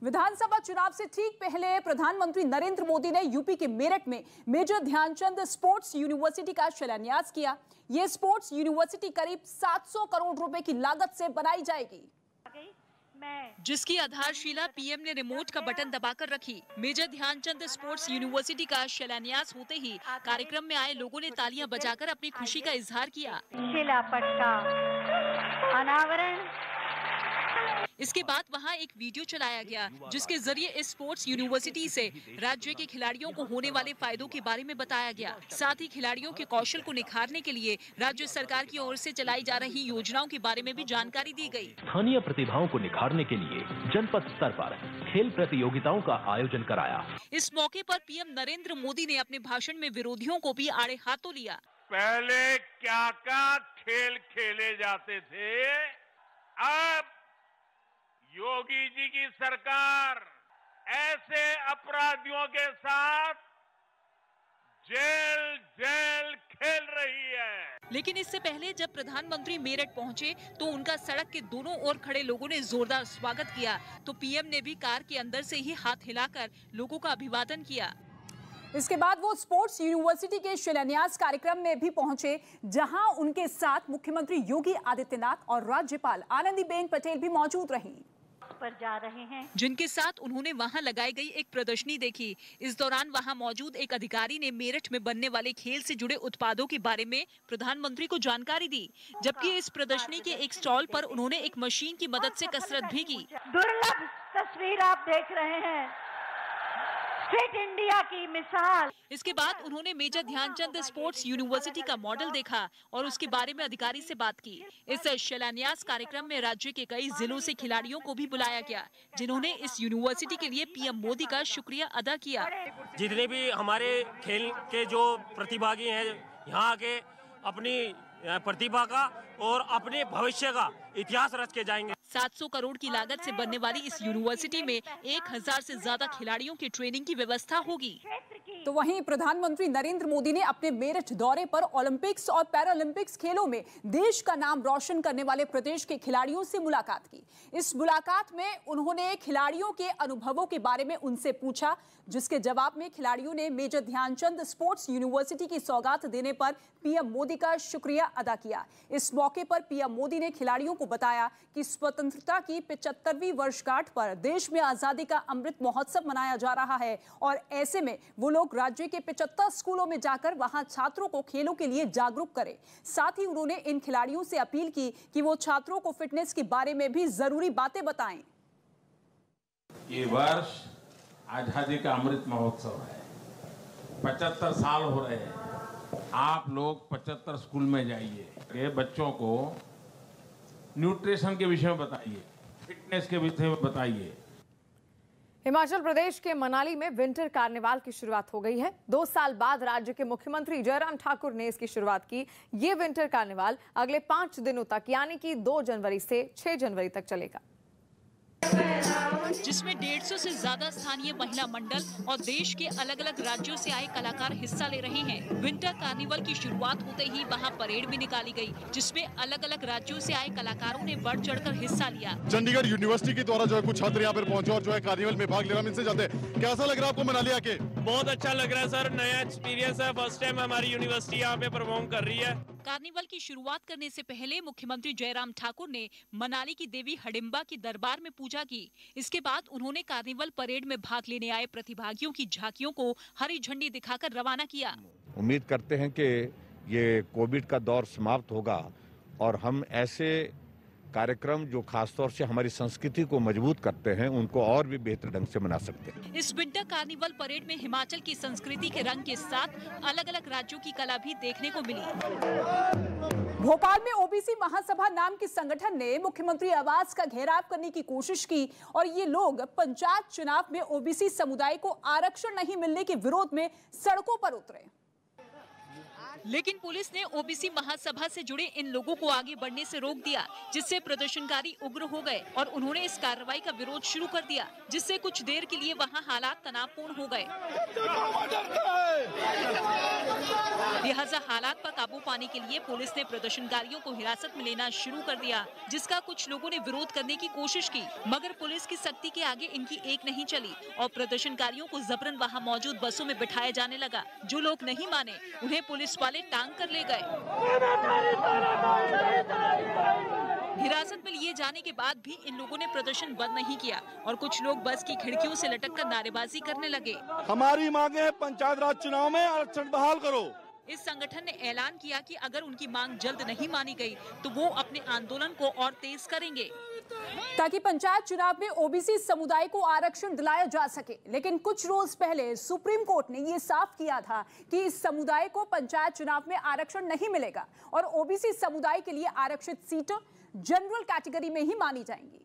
विधानसभा चुनाव से ठीक पहले प्रधानमंत्री नरेंद्र मोदी ने यूपी के मेरठ में मेजर ध्यानचंद स्पोर्ट्स यूनिवर्सिटी का शिलान्यास किया। ये स्पोर्ट्स यूनिवर्सिटी करीब 700 करोड़ रुपए की लागत से बनाई जाएगी, जिसकी आधारशिला पीएम ने रिमोट का बटन दबाकर रखी। मेजर ध्यानचंद स्पोर्ट्स यूनिवर्सिटी का शिलान्यास होते ही कार्यक्रम में आए लोगों ने तालियां बजाकर अपनी खुशी का इजहार किया। शिलापट का अनावरण। इसके बाद वहां एक वीडियो चलाया गया, जिसके जरिए इस स्पोर्ट्स यूनिवर्सिटी से राज्य के खिलाड़ियों को होने वाले फायदों के बारे में बताया गया। साथ ही खिलाड़ियों के कौशल को निखारने के लिए राज्य सरकार की ओर से चलाई जा रही योजनाओं के बारे में भी जानकारी दी गई। स्थानीय प्रतिभाओं को निखारने के लिए जनपद स्तर पर खेल प्रतियोगिताओं का आयोजन कराया। इस मौके पर पीएम नरेंद्र मोदी ने अपने भाषण में विरोधियों को भी आड़े हाथों लिया। पहले क्या खेल खेले जाते थे, अब योगी जी की सरकार ऐसे अपराधियों के साथ जेल खेल रही है। लेकिन इससे पहले जब प्रधानमंत्री मेरठ पहुंचे तो उनका सड़क के दोनों ओर खड़े लोगों ने जोरदार स्वागत किया, तो पीएम ने भी कार के अंदर से ही हाथ हिलाकर लोगों का अभिवादन किया। इसके बाद वो स्पोर्ट्स यूनिवर्सिटी के शिलान्यास कार्यक्रम में भी पहुंचे, जहां उनके साथ मुख्यमंत्री योगी आदित्यनाथ और राज्यपाल आनंदीबेन पटेल भी मौजूद रहीं। पर जा रहे हैं, जिनके साथ उन्होंने वहां लगाई गई एक प्रदर्शनी देखी। इस दौरान वहां मौजूद एक अधिकारी ने मेरठ में बनने वाले खेल से जुड़े उत्पादों के बारे में प्रधानमंत्री को जानकारी दी, जबकि इस प्रदर्शनी के एक स्टॉल पर उन्होंने एक मशीन की मदद से कसरत भी की। दुर्लभ तस्वीर आप देख रहे हैं, फिट इंडिया की मिसाल। इसके बाद उन्होंने मेजर ध्यानचंद स्पोर्ट्स यूनिवर्सिटी का मॉडल देखा और उसके बारे में अधिकारी से बात की। इस शिलान्यास कार्यक्रम में राज्य के कई जिलों से खिलाड़ियों को भी बुलाया गया, जिन्होंने इस यूनिवर्सिटी के लिए पीएम मोदी का शुक्रिया अदा किया। जितने भी हमारे खेल के जो प्रतिभागी हैं, यहाँ आके अपनी प्रतिभा का और अपने भविष्य का इतिहास रच के जाएंगे। 700 करोड़ की लागत से बनने वाली इस यूनिवर्सिटी में 1000 से ज्यादा खिलाड़ियों की ट्रेनिंग की व्यवस्था होगी। तो वहीं प्रधानमंत्री नरेंद्र मोदी ने अपने मेरठ दौरे पर ओलंपिक्स और पैरालंपिक्स खेलों में देश का नाम रोशन करने वाले प्रदेश के खिलाड़ियों से मुलाकात की। इस मुलाकात में उन्होंने खिलाड़ियों के अनुभवों के बारे में उनसे पूछा, जिसके जवाब में खिलाड़ियों ने मेजर ध्यानचंद स्पोर्ट्स यूनिवर्सिटी की सौगात देने पर पीएम मोदी का शुक्रिया अदा किया। इस मौके पर पीएम मोदी ने खिलाड़ियों को बताया कि स्वतंत्रता की 75वीं वर्षगांठ पर देश में आजादी का अमृत महोत्सव मनाया जा रहा है और ऐसे में वो लोग राज्य के 75 स्कूलों में जाकर वहां छात्रों को खेलों के लिए जागरूक करें। साथ ही उन्होंने इन खिलाड़ियों से अपील की कि वो छात्रों को फिटनेस के बारे में भी जरूरी बातें बताएं। ये वर्ष आजादी का अमृत महोत्सव है, 75 साल हो रहे हैं। आप लोग 75 स्कूल में जाइए, बच्चों को न्यूट्रिशन के विषय में बताइए, फिटनेस के विषय में बताइए। हिमाचल प्रदेश के मनाली में विंटर कार्निवाल की शुरुआत हो गई है। 2 साल बाद राज्य के मुख्यमंत्री जयराम ठाकुर ने इसकी शुरुआत की। ये विंटर कार्निवाल अगले 5 दिनों तक यानी कि 2 जनवरी से 6 जनवरी तक चलेगा, जिसमें 150 से ज्यादा स्थानीय महिला मंडल और देश के अलग अलग राज्यों से आए कलाकार हिस्सा ले रहे हैं। विंटर कार्निवल की शुरुआत होते ही वहां परेड भी निकाली गई, जिसमें अलग अलग राज्यों से आए कलाकारों ने बढ़ चढ़कर हिस्सा लिया। चंडीगढ़ यूनिवर्सिटी के द्वारा जो है कुछ छात्र यहाँ पर पहुंचे और जो है कार्निवल में भाग ले रहा है। इनसे जाते हैं, कैसा लग रहा है आपको मनाली आके? बहुत अच्छा लग रहा है सर, नया एक्सपीरियंस है। फर्स्ट टाइम हमारी यूनिवर्सिटी यहाँ पे परफॉर्म कर रही है। कार्निवल की शुरुआत करने से पहले मुख्यमंत्री जयराम ठाकुर ने मनाली की देवी हडिम्बा की दरबार में पूजा की। इसके बाद उन्होंने कार्निवल परेड में भाग लेने आए प्रतिभागियों की झांकियों को हरी झंडी दिखाकर रवाना किया। उम्मीद करते हैं कि ये कोविड का दौर समाप्त होगा और हम ऐसे कार्यक्रम जो खासतौर से हमारी संस्कृति को मजबूत करते हैं उनको और भी बेहतर ढंग से मना सकते हैं। इस विंटर कार्निवल परेड में हिमाचल की संस्कृति के रंग के साथ अलग अलग राज्यों की कला भी देखने को मिली। भोपाल में ओबीसी महासभा नाम के संगठन ने मुख्यमंत्री आवास का घेराव करने की कोशिश की और ये लोग पंचायत चुनाव में ओबीसी समुदाय को आरक्षण नहीं मिलने के विरोध में सड़कों पर उतरे। लेकिन पुलिस ने ओबीसी महासभा से जुड़े इन लोगों को आगे बढ़ने से रोक दिया, जिससे प्रदर्शनकारी उग्र हो गए और उन्होंने इस कार्रवाई का विरोध शुरू कर दिया, जिससे कुछ देर के लिए वहां हालात तनावपूर्ण हो गए। लिहाजा हालात पर काबू पाने के लिए पुलिस ने प्रदर्शनकारियों को हिरासत में लेना शुरू कर दिया, जिसका कुछ लोगों ने विरोध करने की कोशिश की, मगर पुलिस की सख्ती के आगे इनकी एक नहीं चली और प्रदर्शनकारियों को जबरन वहां मौजूद बसों में बिठाया जाने लगा। जो लोग नहीं माने उन्हें पुलिस वाले टांग कर ले गए। हिरासत में लिए जाने के बाद भी इन लोगों ने प्रदर्शन बंद नहीं किया और कुछ लोग बस की खिड़कियों से लटककर नारेबाजी करने लगे। हमारी मांगे है पंचायत राज चुनाव में आरक्षण बहाल करो। इस संगठन ने ऐलान किया कि अगर उनकी मांग जल्द नहीं मानी गई तो वो अपने आंदोलन को और तेज करेंगे ताकि पंचायत चुनाव में ओबीसी समुदाय को आरक्षण दिलाया जा सके। लेकिन कुछ रोज पहले सुप्रीम कोर्ट ने ये साफ किया था कि इस समुदाय को पंचायत चुनाव में आरक्षण नहीं मिलेगा और ओबीसी समुदाय के लिए आरक्षित सीटें जनरल कैटेगरी में ही मानी जाएंगी।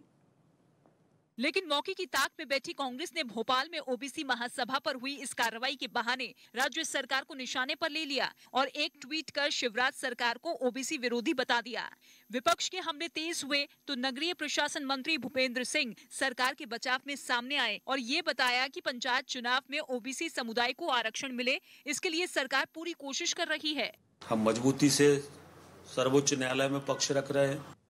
लेकिन मौके की ताक पे बैठी कांग्रेस ने भोपाल में ओबीसी महासभा पर हुई इस कार्रवाई के बहाने राज्य सरकार को निशाने पर ले लिया और एक ट्वीट कर शिवराज सरकार को ओबीसी विरोधी बता दिया। विपक्ष के हमले तेज हुए तो नगरीय प्रशासन मंत्री भूपेंद्र सिंह सरकार के बचाव में सामने आए और ये बताया कि पंचायत चुनाव में ओबीसी समुदाय को आरक्षण मिले, इसके लिए सरकार पूरी कोशिश कर रही है। हम मजबूती से सर्वोच्च न्यायालय में पक्ष रख रहे हैं